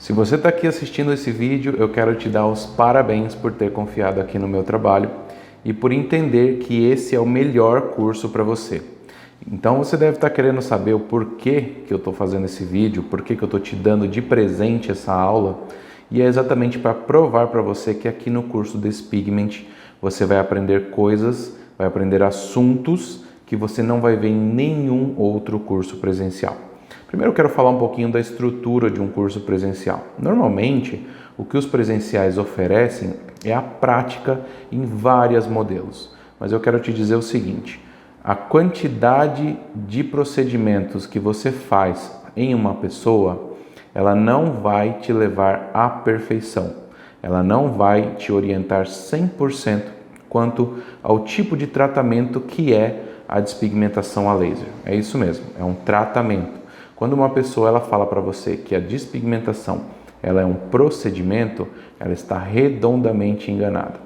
Se você está aqui assistindo esse vídeo, eu quero te dar os parabéns por ter confiado aqui no meu trabalho e por entender que esse é o melhor curso para você. Então você deve estar querendo saber o porquê que eu estou fazendo esse vídeo, porquê que eu estou te dando de presente essa aula, e é exatamente para provar para você que aqui no curso Despigment você vai aprender coisas, vai aprender assuntos que você não vai ver em nenhum outro curso presencial. Primeiro eu quero falar um pouquinho da estrutura de um curso presencial. Normalmente, o que os presenciais oferecem é a prática em vários modelos. Mas eu quero te dizer o seguinte, a quantidade de procedimentos que você faz em uma pessoa, ela não vai te levar à perfeição. Ela não vai te orientar 100% quanto ao tipo de tratamento que é a despigmentação a laser. É isso mesmo, é um tratamento. Quando uma pessoa ela fala para você que a despigmentação ela é um procedimento, ela está redondamente enganada.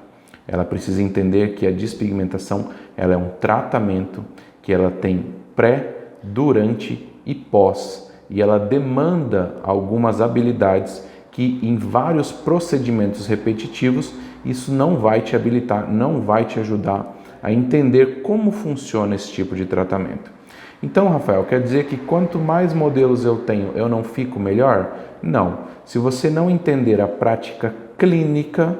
Ela precisa entender que a despigmentação ela é um tratamento que ela tem pré, durante e pós. E ela demanda algumas habilidades que em vários procedimentos repetitivos isso não vai te habilitar, não vai te ajudar a entender como funciona esse tipo de tratamento. Então, Rafael, quer dizer que quanto mais modelos eu tenho, eu não fico melhor? Não. Se você não entender a prática clínica,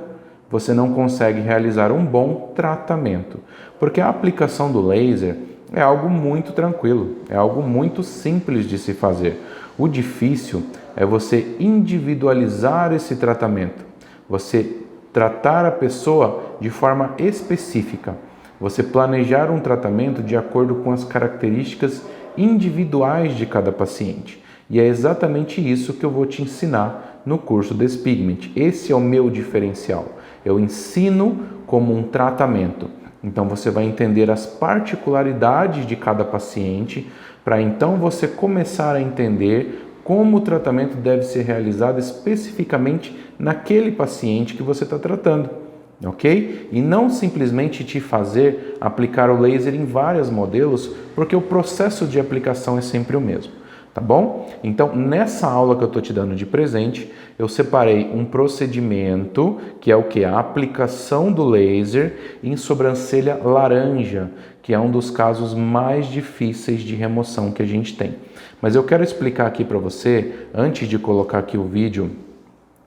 você não consegue realizar um bom tratamento. Porque a aplicação do laser é algo muito tranquilo, é algo muito simples de se fazer. O difícil é você individualizar esse tratamento, você tratar a pessoa de forma específica. Você planejar um tratamento de acordo com as características individuais de cada paciente. E é exatamente isso que eu vou te ensinar no curso Despigment. Esse é o meu diferencial. Eu ensino como um tratamento. Então você vai entender as particularidades de cada paciente, para então você começar a entender como o tratamento deve ser realizado especificamente naquele paciente que você está tratando. Ok? E não simplesmente te fazer aplicar o laser em vários modelos, porque o processo de aplicação é sempre o mesmo, tá bom? Então, nessa aula que eu estou te dando de presente, eu separei um procedimento, que é o que? A aplicação do laser em sobrancelha laranja, que é um dos casos mais difíceis de remoção que a gente tem. Mas eu quero explicar aqui para você, antes de colocar aqui o vídeo,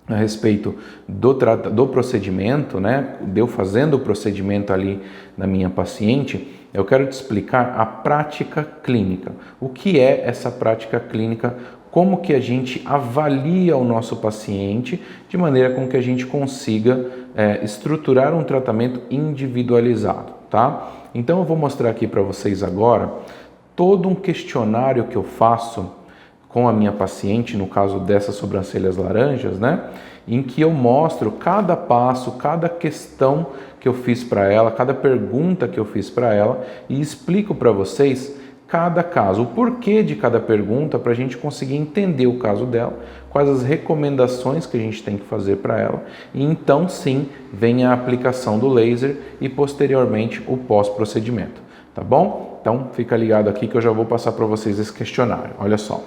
a respeito do procedimento, né? De eu fazendo o procedimento ali na minha paciente, eu quero te explicar a prática clínica. O que é essa prática clínica? Como que a gente avalia o nosso paciente de maneira com que a gente consiga estruturar um tratamento individualizado, tá? Então eu vou mostrar aqui para vocês agora todo um questionário que eu faço com a minha paciente, no caso dessas sobrancelhas laranjas, né? Em que eu mostro cada passo, cada questão que eu fiz para ela, cada pergunta que eu fiz para ela e explico para vocês cada caso, o porquê de cada pergunta para a gente conseguir entender o caso dela, quais as recomendações que a gente tem que fazer para ela e então sim vem a aplicação do laser e posteriormente o pós-procedimento, tá bom? Então fica ligado aqui que eu já vou passar para vocês esse questionário, olha só.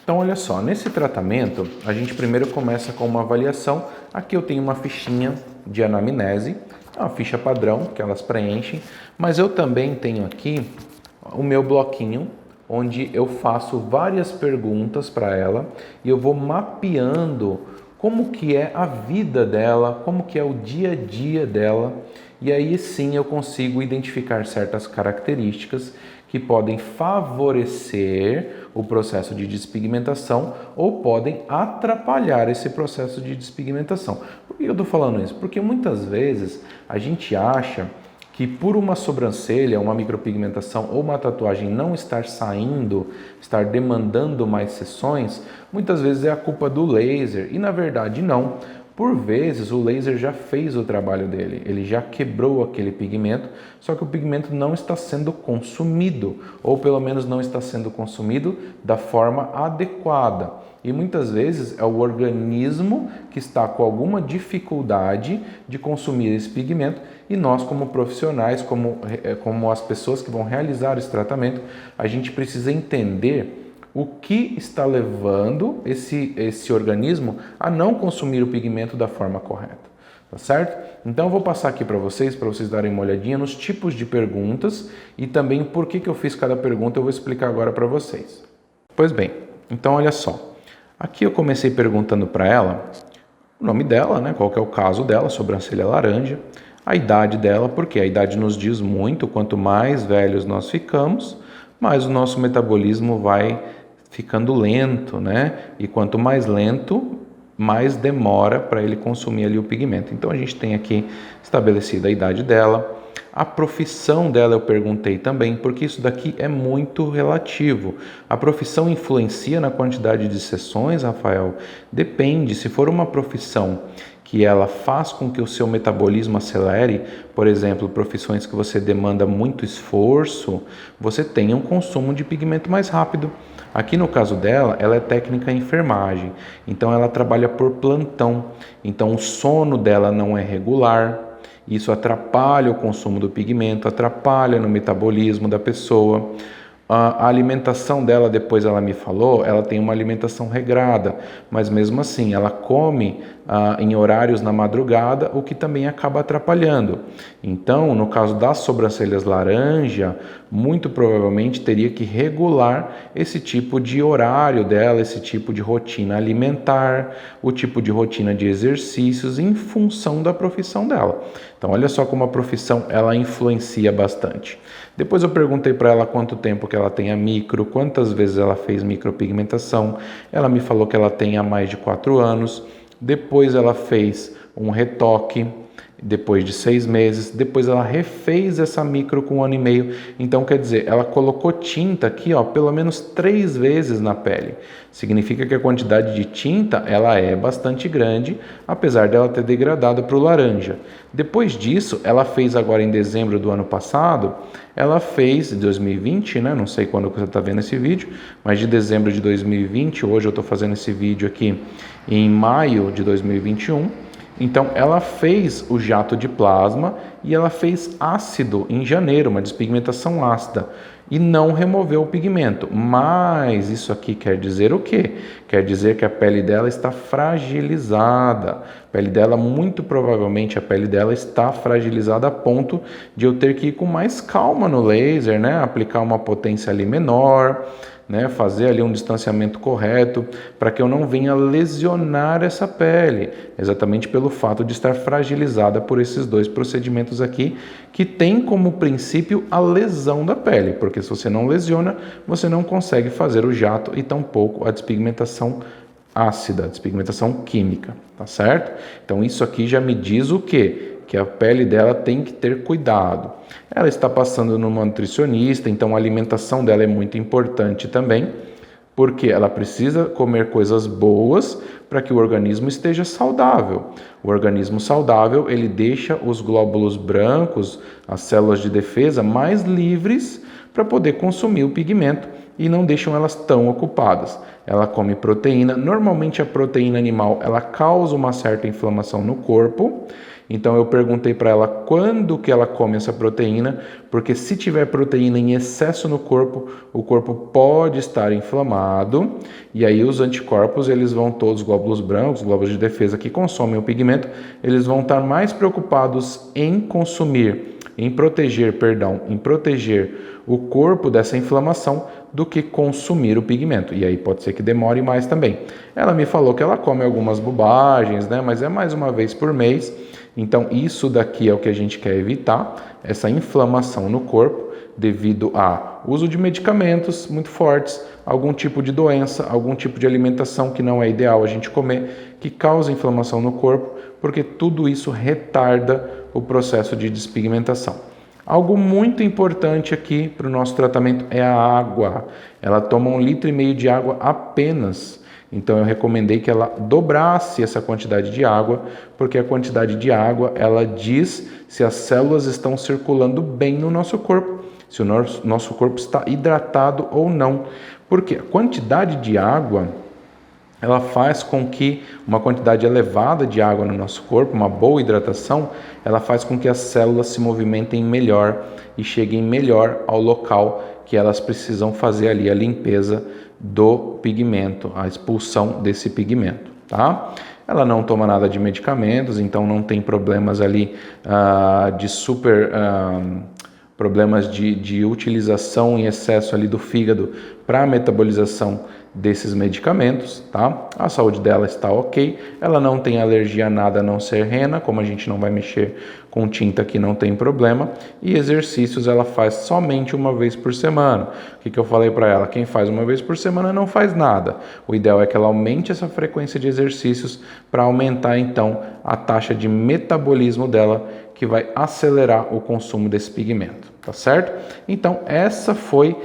Então, olha só, nesse tratamento, a gente primeiro começa com uma avaliação. Aqui eu tenho uma fichinha de anamnese, é uma ficha padrão que elas preenchem, mas eu também tenho aqui o meu bloquinho, onde eu faço várias perguntas para ela e eu vou mapeando como que é a vida dela, como que é o dia a dia dela, e aí sim eu consigo identificar certas características que podem favorecer o processo de despigmentação ou podem atrapalhar esse processo de despigmentação. Por que eu estou falando isso? Porque muitas vezes a gente acha que por uma sobrancelha, uma micropigmentação ou uma tatuagem não estar saindo, estar demandando mais sessões, muitas vezes é a culpa do laser e na verdade não. Por vezes o laser já fez o trabalho dele, ele já quebrou aquele pigmento, só que o pigmento não está sendo consumido, ou pelo menos não está sendo consumido da forma adequada. E muitas vezes é o organismo que está com alguma dificuldade de consumir esse pigmento e nós como profissionais, como as pessoas que vão realizar esse tratamento, a gente precisa entender o que está levando esse organismo a não consumir o pigmento da forma correta. Tá certo? Então eu vou passar aqui para vocês darem uma olhadinha nos tipos de perguntas e também por que eu fiz cada pergunta, eu vou explicar agora para vocês. Pois bem, então olha só. Aqui eu comecei perguntando para ela o nome dela, né? Qual que é o caso dela, sobrancelha laranja, a idade dela, porque a idade nos diz muito, quanto mais velhos nós ficamos, mais o nosso metabolismo vai ficando lento, né? E quanto mais lento, mais demora para ele consumir ali o pigmento. Então a gente tem aqui estabelecida a idade dela, a profissão dela eu perguntei também, porque isso daqui é muito relativo. A profissão influencia na quantidade de sessões, Rafael? Depende, se for uma profissão que ela faz com que o seu metabolismo acelere, por exemplo, profissões que você demanda muito esforço, você tem um consumo de pigmento mais rápido. Aqui no caso dela, ela é técnica em enfermagem, então ela trabalha por plantão, então o sono dela não é regular, isso atrapalha o consumo do pigmento, atrapalha no metabolismo da pessoa. A alimentação dela, depois ela me falou, ela tem uma alimentação regrada, mas mesmo assim ela come em horários na madrugada, o que também acaba atrapalhando. Então, no caso das sobrancelhas laranja, muito provavelmente teria que regular esse tipo de horário dela, esse tipo de rotina alimentar, o tipo de rotina de exercícios em função da profissão dela. Então, olha só como a profissão ela influencia bastante. Depois eu perguntei para ela quanto tempo que ela tem a micro, quantas vezes ela fez micropigmentação. Ela me falou que ela tem há mais de 4 anos. Depois ela fez um retoque, depois de 6 meses. Depois ela refez essa micro com 1 ano e meio. Então, quer dizer, ela colocou tinta aqui, ó, pelo menos 3 vezes na pele. Significa que a quantidade de tinta ela é bastante grande, apesar dela ter degradado para o laranja. Depois disso, ela fez agora em dezembro do ano passado, ela fez, em 2020, né? Não sei quando você está vendo esse vídeo, mas de dezembro de 2020, hoje eu estou fazendo esse vídeo aqui em maio de 2021, então ela fez o jato de plasma e ela fez ácido em janeiro, uma despigmentação ácida, e não removeu o pigmento. Mas isso aqui quer dizer o quê? Quer dizer que a pele dela está fragilizada. A pele dela, muito provavelmente, a pele dela está fragilizada a ponto de eu ter que ir com mais calma no laser, né? Aplicar uma potência ali menor, né, fazer ali um distanciamento correto para que eu não venha lesionar essa pele, exatamente pelo fato de estar fragilizada por esses dois procedimentos aqui, que tem como princípio a lesão da pele, porque se você não lesiona, você não consegue fazer o jato e tampouco a despigmentação ácida, a despigmentação química, tá certo? Então isso aqui já me diz o quê? Que a pele dela tem que ter cuidado. Ela está passando numa nutricionista, então a alimentação dela é muito importante também, porque ela precisa comer coisas boas para que o organismo esteja saudável. O organismo saudável, ele deixa os glóbulos brancos, as células de defesa, mais livres para poder consumir o pigmento e não deixam elas tão ocupadas. Ela come proteína, normalmente a proteína animal, ela causa uma certa inflamação no corpo. Então eu perguntei para ela quando que ela come essa proteína, porque se tiver proteína em excesso no corpo, o corpo pode estar inflamado, e aí os anticorpos, eles vão todos, os glóbulos brancos, os glóbulos de defesa que consomem o pigmento, eles vão estar mais preocupados em proteger o corpo dessa inflamação do que consumir o pigmento. E aí pode ser que demore mais também. Ela me falou que ela come algumas bobagens, né? Mas é mais uma vez por mês. Então isso daqui é o que a gente quer evitar, essa inflamação no corpo devido a uso de medicamentos muito fortes, algum tipo de doença, algum tipo de alimentação que não é ideal a gente comer, que causa inflamação no corpo, porque tudo isso retarda o processo de despigmentação. Algo muito importante aqui para o nosso tratamento é a água. Ela toma 1,5 litro de água apenas. Então eu recomendei que ela dobrasse essa quantidade de água, porque a quantidade de água, ela diz se as células estão circulando bem no nosso corpo, se o nosso corpo está hidratado ou não. Porque a quantidade de água, ela faz com que uma quantidade elevada de água no nosso corpo, uma boa hidratação, ela faz com que as células se movimentem melhor e cheguem melhor ao local que elas precisam fazer ali a limpeza do pigmento, a expulsão desse pigmento, tá? Ela não toma nada de medicamentos, então não tem problemas ali problemas de utilização em excesso ali do fígado para a metabolização desses medicamentos, tá? A saúde dela está ok, ela não tem alergia a nada a não ser rena, como a gente não vai mexer com tinta aqui não tem problema, e exercícios ela faz somente uma vez por semana. O que eu falei para ela? Quem faz uma vez por semana não faz nada. O ideal é que ela aumente essa frequência de exercícios para aumentar então a taxa de metabolismo dela, que vai acelerar o consumo desse pigmento, tá certo? Então esse foi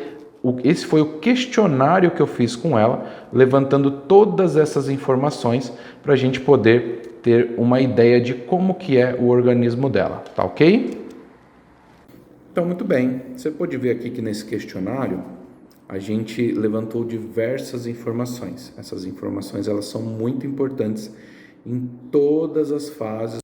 o questionário que eu fiz com ela, levantando todas essas informações para a gente poder ter uma ideia de como que é o organismo dela, tá ok? Então, muito bem, você pode ver aqui que nesse questionário a gente levantou diversas informações. Essas informações elas são muito importantes em todas as fases.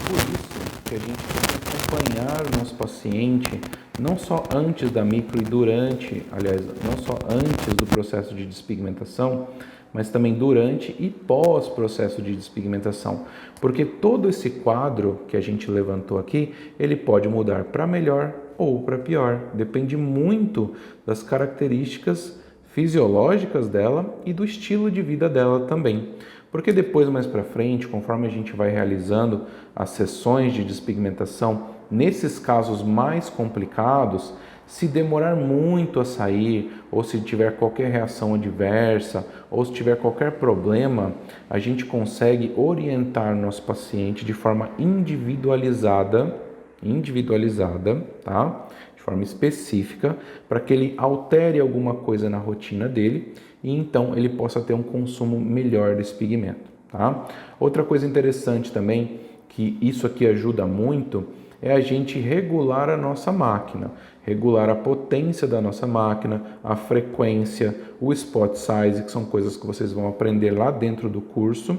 Por isso que a gente tem que acompanhar o nosso paciente não só antes da micro e durante, aliás, não só antes do processo de despigmentação, mas também durante e pós processo de despigmentação, porque todo esse quadro que a gente levantou aqui, ele pode mudar para melhor ou para pior, depende muito das características fisiológicas dela e do estilo de vida dela também. Porque depois, mais para frente, conforme a gente vai realizando as sessões de despigmentação, nesses casos mais complicados, se demorar muito a sair, ou se tiver qualquer reação adversa, ou se tiver qualquer problema, a gente consegue orientar nosso paciente de forma individualizada, tá? De forma específica, para que ele altere alguma coisa na rotina dele e então ele possa ter um consumo melhor desse pigmento, tá? Outra coisa interessante também, que isso aqui ajuda muito, é a gente regular a nossa máquina, regular a potência da nossa máquina, a frequência, o spot size, que são coisas que vocês vão aprender lá dentro do curso.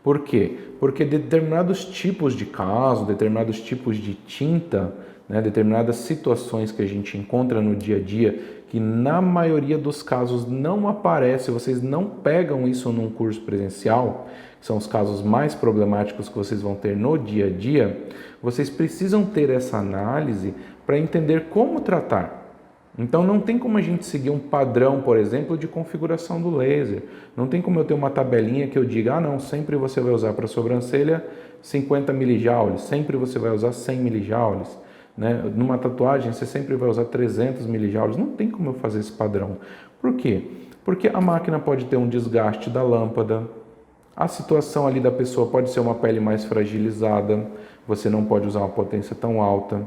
Por quê? Porque determinados tipos de caso, determinados tipos de tinta, né, determinadas situações que a gente encontra no dia a dia, que na maioria dos casos não aparece, vocês não pegam isso num curso presencial, que são os casos mais problemáticos que vocês vão ter no dia a dia, vocês precisam ter essa análise para entender como tratar. Então não tem como a gente seguir um padrão, por exemplo, de configuração do laser. Não tem como eu ter uma tabelinha que eu diga, não, sempre você vai usar para a sobrancelha 50 milijoules, sempre você vai usar 100 milijoules. Né? Numa tatuagem você sempre vai usar 300 milijoules. Não tem como eu fazer esse padrão. Por quê? Porque a máquina pode ter um desgaste da lâmpada, a situação ali da pessoa pode ser uma pele mais fragilizada, você não pode usar uma potência tão alta.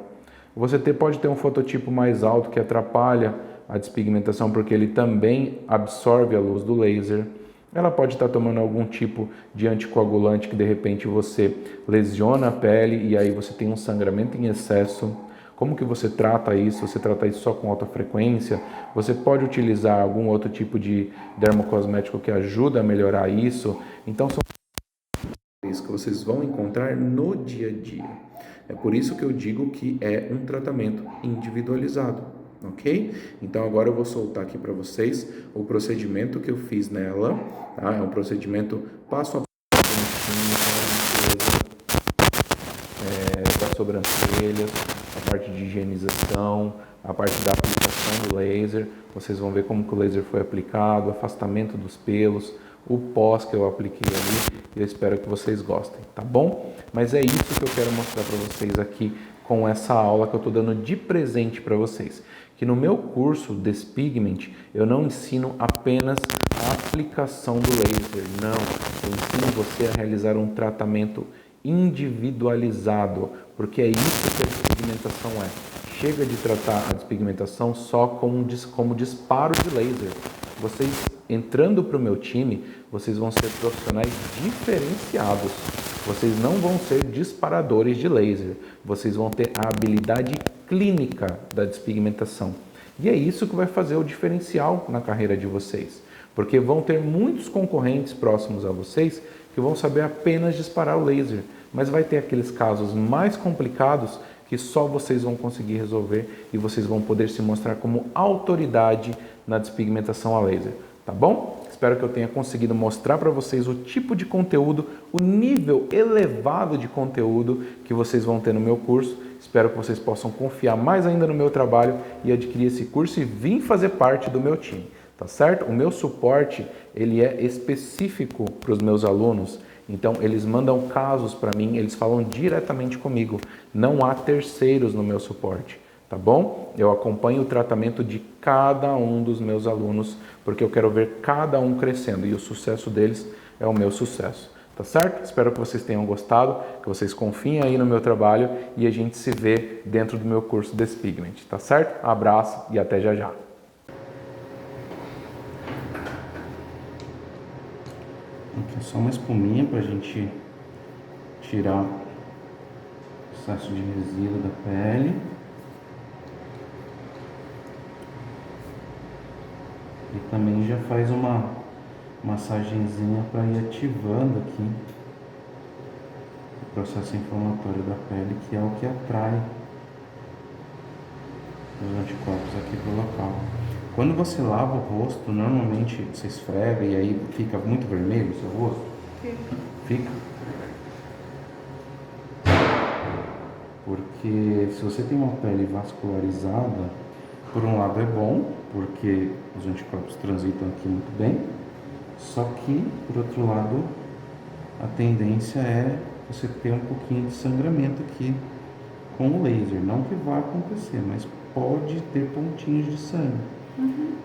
Você pode ter um fototipo mais alto que atrapalha a despigmentação porque ele também absorve a luz do laser. Ela pode estar tomando algum tipo de anticoagulante que de repente você lesiona a pele e aí você tem um sangramento em excesso. Como que você trata isso? Você trata isso só com alta frequência? Você pode utilizar algum outro tipo de dermocosmético que ajuda a melhorar isso? Então são isso que vocês vão encontrar no dia a dia. É por isso que eu digo que é um tratamento individualizado, ok? Então agora eu vou soltar aqui para vocês o procedimento que eu fiz nela, tá? É um procedimento passo a passo das sobrancelhas, a parte de higienização, a parte da aplicação do laser. Vocês vão ver como que o laser foi aplicado, afastamento dos pelos, o pós que eu apliquei ali. Eu espero que vocês gostem, tá bom? Mas é isso que eu quero mostrar para vocês aqui com essa aula que eu estou dando de presente para vocês. Que no meu curso Despigment eu não ensino apenas a aplicação do laser, não. Eu ensino você a realizar um tratamento individualizado, porque é isso que a despigmentação é. Chega de tratar a despigmentação só como disparo de laser. Vocês entrando para o meu time, vocês vão ser profissionais diferenciados. Vocês não vão ser disparadores de laser. Vocês vão ter a habilidade clínica da despigmentação. E é isso que vai fazer o diferencial na carreira de vocês. Porque vão ter muitos concorrentes próximos a vocês que vão saber apenas disparar o laser, mas vai ter aqueles casos mais complicados que só vocês vão conseguir resolver e vocês vão poder se mostrar como autoridade na despigmentação a laser, tá bom? Espero que eu tenha conseguido mostrar para vocês o tipo de conteúdo, o nível elevado de conteúdo que vocês vão ter no meu curso. Espero que vocês possam confiar mais ainda no meu trabalho e adquirir esse curso e vir fazer parte do meu time, tá certo? O meu suporte, ele é específico para os meus alunos. Então, eles mandam casos para mim, eles falam diretamente comigo. Não há terceiros no meu suporte, tá bom? Eu acompanho o tratamento de cada um dos meus alunos, porque eu quero ver cada um crescendo e o sucesso deles é o meu sucesso, tá certo? Espero que vocês tenham gostado, que vocês confiem aí no meu trabalho e a gente se vê dentro do meu curso Despigment, tá certo? Abraço e até já já. Aqui é só uma espuminha para a gente tirar o excesso de resíduo da pele. E também já faz uma massagenzinha para ir ativando aqui o processo inflamatório da pele, que é o que atrai os anticorpos aqui para o local. Quando você lava o rosto, normalmente você esfrega e aí fica muito vermelho o seu rosto? Fica. Porque se você tem uma pele vascularizada, por um lado é bom, porque os anticorpos transitam aqui muito bem, só que, por outro lado, a tendência é você ter um pouquinho de sangramento aqui com o laser. Não que vá acontecer, mas pode ter pontinhos de sangue.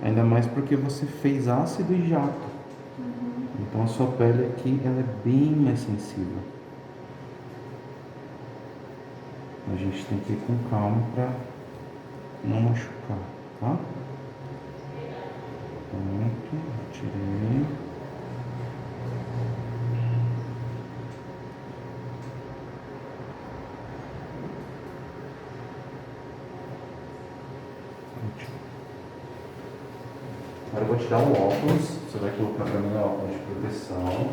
Ainda mais porque você fez ácido e jato. Então a sua pele aqui ela é bem mais sensível. A gente tem que ir com calma para não machucar, tá? Pronto, tirei. Agora eu vou te dar um óculos, você vai colocar para mim o óculos de proteção.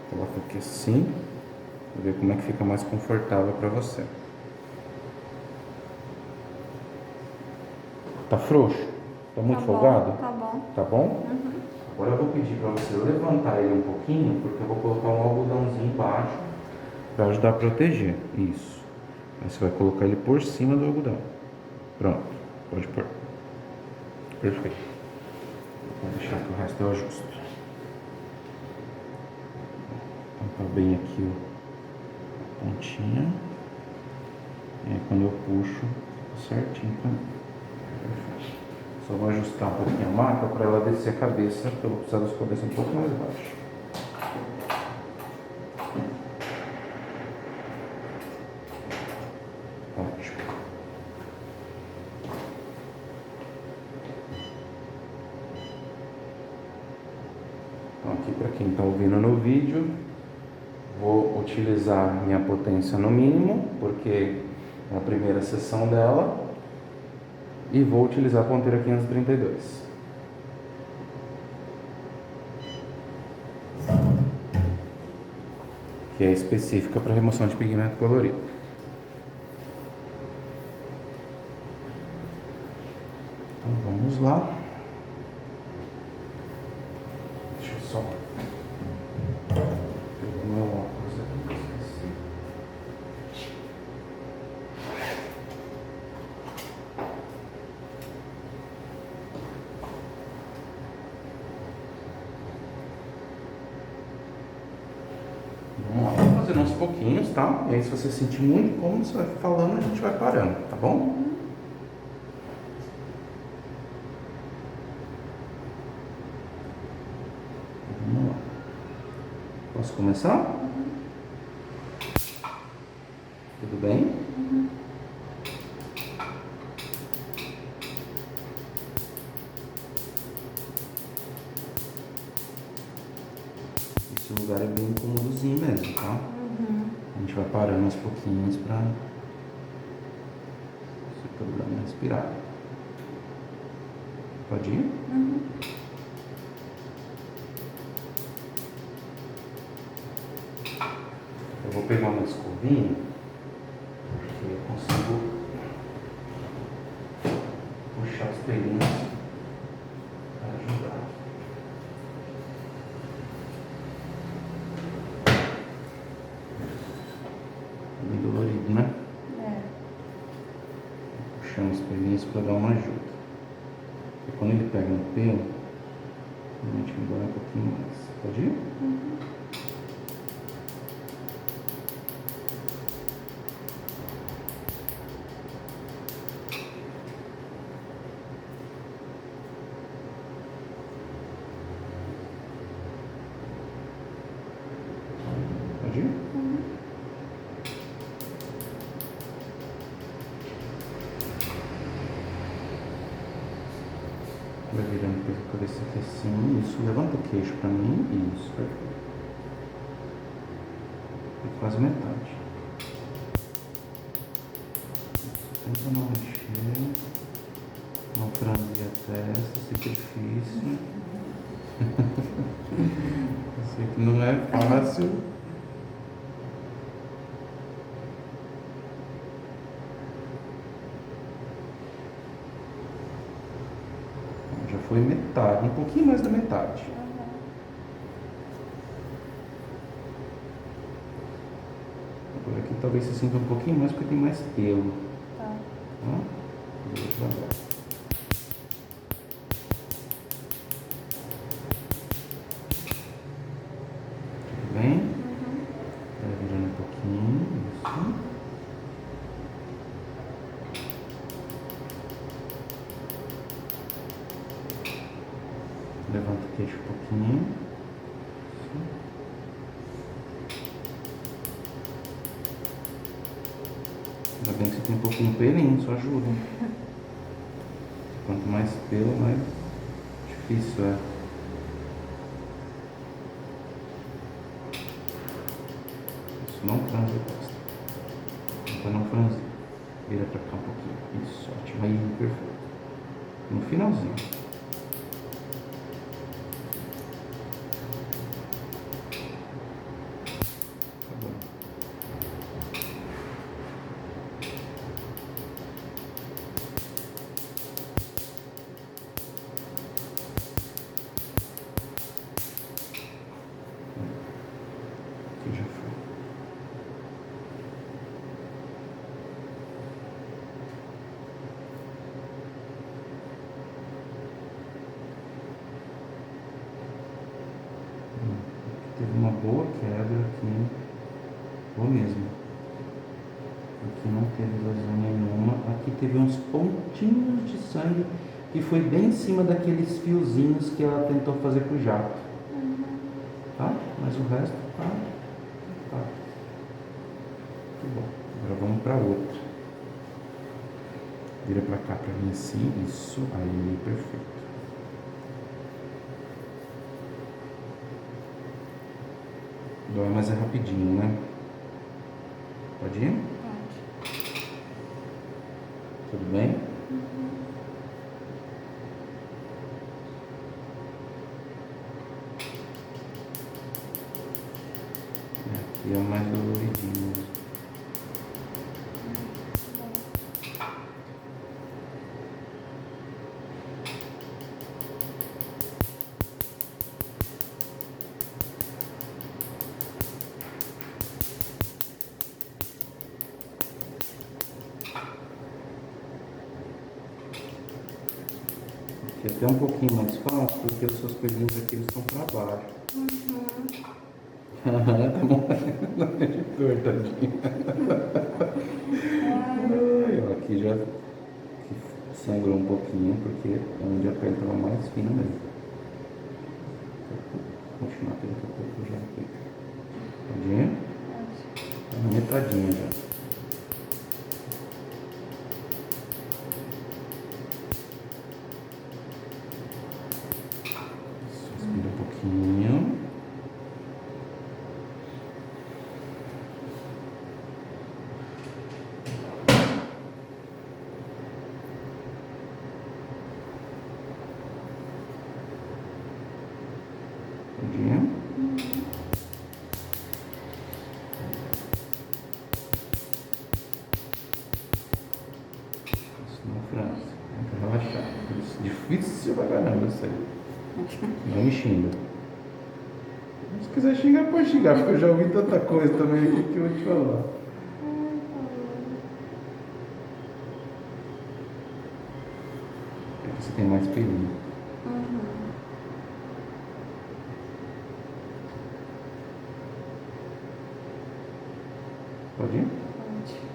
Coloca aqui assim, para ver como é que fica mais confortável para você. Tá frouxo? Tá muito folgado? Tá bom. Tá bom? Agora eu vou pedir para você levantar ele um pouquinho, porque eu vou colocar um algodãozinho embaixo para ajudar a proteger. Isso. Aí você vai colocar ele por cima do algodão. Pronto, pode pôr. Perfeito. Vou deixar que o resto eu ajusto. Tampar bem aqui a pontinha. E aí quando eu puxo, certinho também. Perfeito. Só vou ajustar um pouquinho a marca para ela descer a cabeça, para eu precisar da sua cabeça um pouco mais baixo. Ótimo. Então aqui para quem está ouvindo no vídeo, vou utilizar minha potência no mínimo, porque é a primeira sessão dela. E vou utilizar a ponteira 532. Que é específica para remoção de pigmento colorido. Então vamos lá. Deixa eu só pegar meu óculos aqui. Vamos lá, vou fazer uns pouquinhos, tá? E aí se você sentir muito incômodo, você vai falando, a gente vai parando, tá bom? Vamos lá. Posso começar? Tudo bem? Esse lugar é bem incômodozinho mesmo, tá? A gente vai parando aos pouquinhos pra você poder dar uma respirada. Pode ir? Eu vou pegar uma escovinha, porque eu consigo puxar os pelinhos para ajudar. Bem dolorido, né? É. Puxando os pelinhos para dar uma ajuda. E quando ele pega no pelo, a gente vai um pouquinho mais. Pode ir? Pode ir? Vai virando com a cabeça aqui assim. Isso, levanta o queixo pra mim. Isso, perfeito. É quase metade. Isso, tenta não mexer. Não franzir a testa, se fica difícil. Eu sei que não é fácil. Já foi metade, um pouquinho mais da metade. Agora aqui talvez você sinta um pouquinho mais porque tem mais pelo. Tá. Tá? Vou devagar. Tudo bem? Vai virando um pouquinho. Isso. Levanta o queixo um pouquinho. Isso. Ainda bem que você tem um pouquinho de pelinho, isso ajuda. Quanto mais pelo, mais difícil é. Isso, não franze a testa. Tenta não franzir. Vira pra cá um pouquinho. Isso, ótimo. Aí, perfeito. No finalzinho. Tá bom. Aqui já foi. Teve uma boa quebra aqui, boa mesmo. Aqui não teve lesão nenhuma. Aqui teve uns pontinhos de sangue que foi bem em cima daqueles fiozinhos que ela tentou fazer com o jato. Tá? Mas o resto tá. Muito bom. Agora vamos para outra. Vira para cá para mim assim. Isso. Aí, perfeito. Dói, mas é rapidinho, né? Pode ir? Pode. Tudo bem? Aqui é o mais doloridinho mesmo. Aqui é até um pouquinho mais fácil porque os seus pelinhos aqui eles estão para baixo. Tá morrendo de dor, tadinha. Ai, ó, aqui já sangrou um pouquinho porque é onde a pele estava mais fina mesmo. Vou continuar aqui daqui a pouco já aqui. Tadinha? Tá na metadinha já. Respira um pouquinho. caramba, eu sei. Não me xinga. Se quiser xingar, pode xingar, porque eu já ouvi tanta coisa também aqui que eu vou te falar. Aqui você tem mais pelinho. Pode ir? Pode.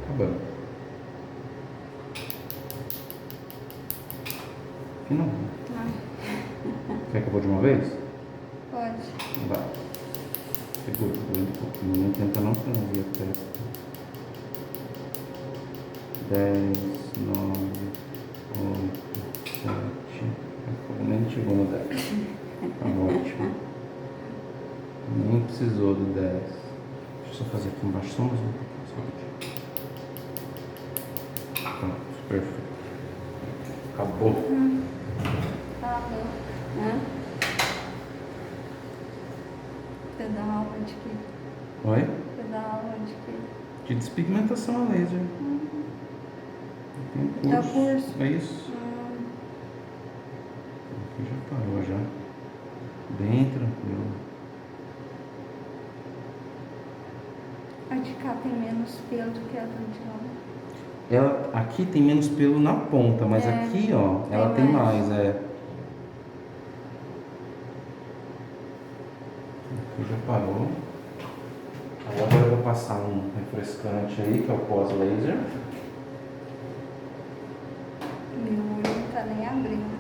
Acabando. Final. Quer que eu vou de uma vez? Pode. Vai. Segura, um pouquinho. Tenta não ouvir a testa. 10, 9, 8, 7. Nem chegou no 10. Tá ótimo. Nem precisou do 10. Deixa eu só fazer aqui embaixo só mais um pouquinho. Pronto, perfeito. Acabou. Acabou. Você dá aula de quê? Oi? Você dá aula de quê? De despigmentação a laser. Tem É o curso? É isso. Aqui já parou já. Bem tranquilo. A de cá tem menos pelo do que a de lá. Ela, aqui tem menos pelo na ponta, mas aqui, ó, ela tem mais, Aqui já parou. Aí agora eu vou passar um refrescante aí, que é o pós-laser. Meu olho não tá nem abrindo.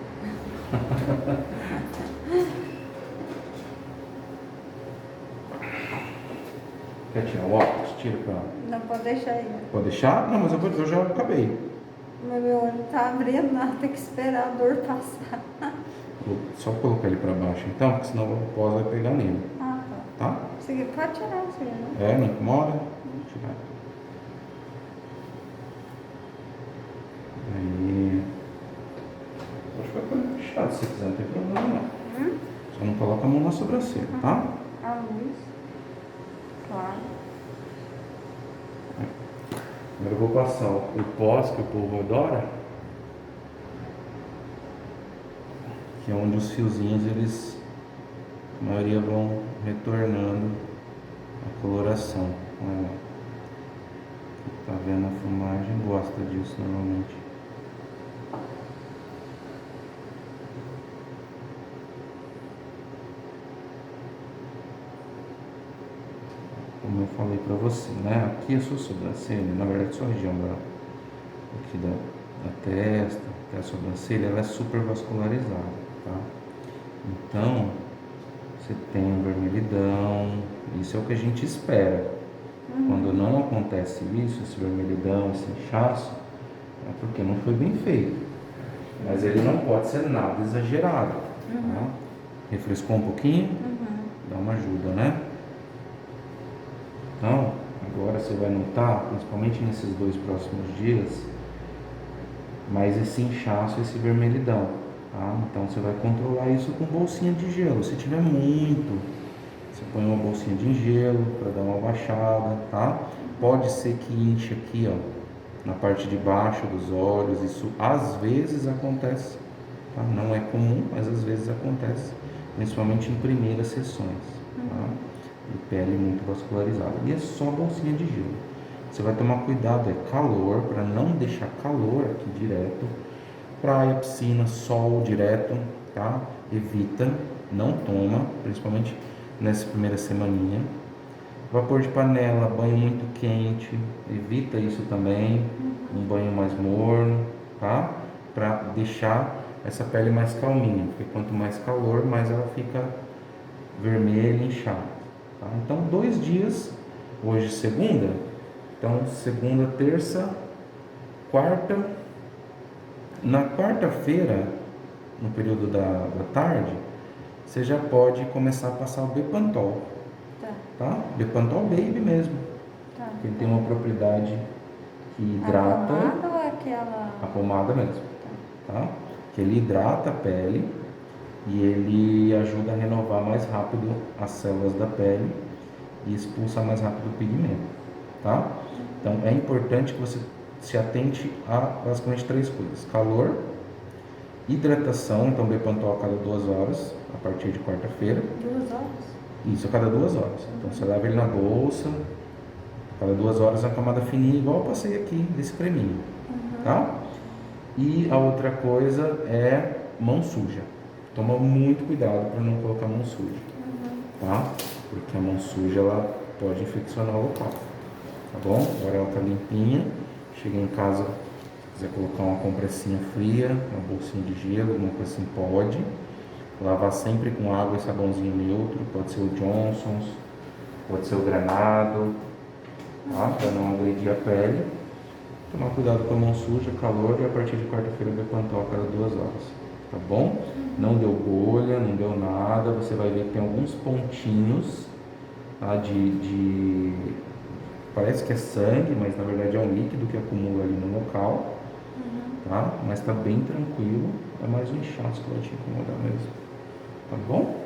Quer tirar o óculos? Tira pra... Não pode deixar aí. Pode deixar? Não, mas eu já acabei. Mas meu olho não tá abrindo, não. Tem que esperar a dor passar. Vou só colocar ele pra baixo então, porque senão o pós vai pegar nele. Ah, tá. Tá? Isso aqui pode tirar isso aí, né? Não incomoda? Vou tirar. Aí... Acho que vai ficar fechado se quiser, não tem problema não. Só não coloca a mão na sobrancelha, tá? A luz. Claro. Agora eu vou passar o pós, que o povo adora, que é onde os fiozinhos, eles, a maioria vão retornando a coloração. Olha lá. Quem tá vendo a filmagem gosta disso normalmente. Como eu falei pra você, né? Aqui a sua sobrancelha, na verdade sua região aqui da testa, até a sobrancelha, ela é super vascularizada, tá? Então, você tem vermelhidão, isso é o que a gente espera. Quando não acontece isso, esse vermelhidão, esse inchaço, é porque não foi bem feito. Mas ele não pode ser nada exagerado, tá? Refrescou um pouquinho? Dá uma ajuda, né? Então, agora você vai notar, principalmente nesses 2 próximos dias, mais esse inchaço, esse vermelhidão, tá? Então você vai controlar isso com bolsinha de gelo. Se tiver muito, você põe uma bolsinha de gelo para dar uma baixada, tá? Pode ser que inche aqui, ó, na parte de baixo dos olhos. Isso às vezes acontece, tá? Não é comum, mas às vezes acontece, principalmente em primeiras sessões, tá? De pele muito vascularizada. E é só bolsinha de gelo. Você vai tomar cuidado, é calor, para não deixar calor aqui direto. Praia, piscina, sol direto, tá? Evita, não toma, principalmente nessa primeira semaninha. Vapor de panela, banho muito quente, evita isso também. Um banho mais morno, tá? Para deixar essa pele mais calminha, porque quanto mais calor, mais ela fica vermelha e inchada. Tá? Então, 2 dias, hoje segunda, então segunda, terça, quarta. Na quarta-feira, no período da tarde, você já pode começar a passar o Bepantol. Tá? Bepantol Baby mesmo. Tá. Ele tem uma propriedade que hidrata. A pomada ou aquela... A pomada mesmo, tá? Que ele hidrata a pele e ele ajuda a renovar mais rápido as células da pele e expulsa mais rápido o pigmento, tá? Então é importante que você se atente a basicamente 3 coisas: calor, hidratação, então Bepantol a cada 2 horas, a partir de quarta-feira. 2 horas? Isso, a cada 2 horas. Então você leva ele na bolsa, a cada 2 horas uma camada fininha, igual eu passei aqui desse creminho, tá? E a outra coisa é mão suja. Toma muito cuidado para não colocar mão suja, tá? Porque a mão suja ela pode infeccionar o local, tá bom? Agora ela tá limpinha. Cheguei em casa, se quiser colocar uma compressinha fria, uma bolsinha de gelo, alguma coisa assim, pode. Lavar sempre com água e sabãozinho neutro, pode ser o Johnson's, pode ser o Granado, tá? Para não agredir a pele. Tomar cuidado com a mão suja, calor, e a partir de quarta-feira Bepantol a cada 2 horas, tá bom? Não deu bolha, não deu nada, você vai ver que tem alguns pontinhos, tá? Parece que é sangue, mas na verdade é um líquido que acumula ali no local, tá? Mas tá bem tranquilo, é mais um inchaço que vai te incomodar mesmo, tá bom?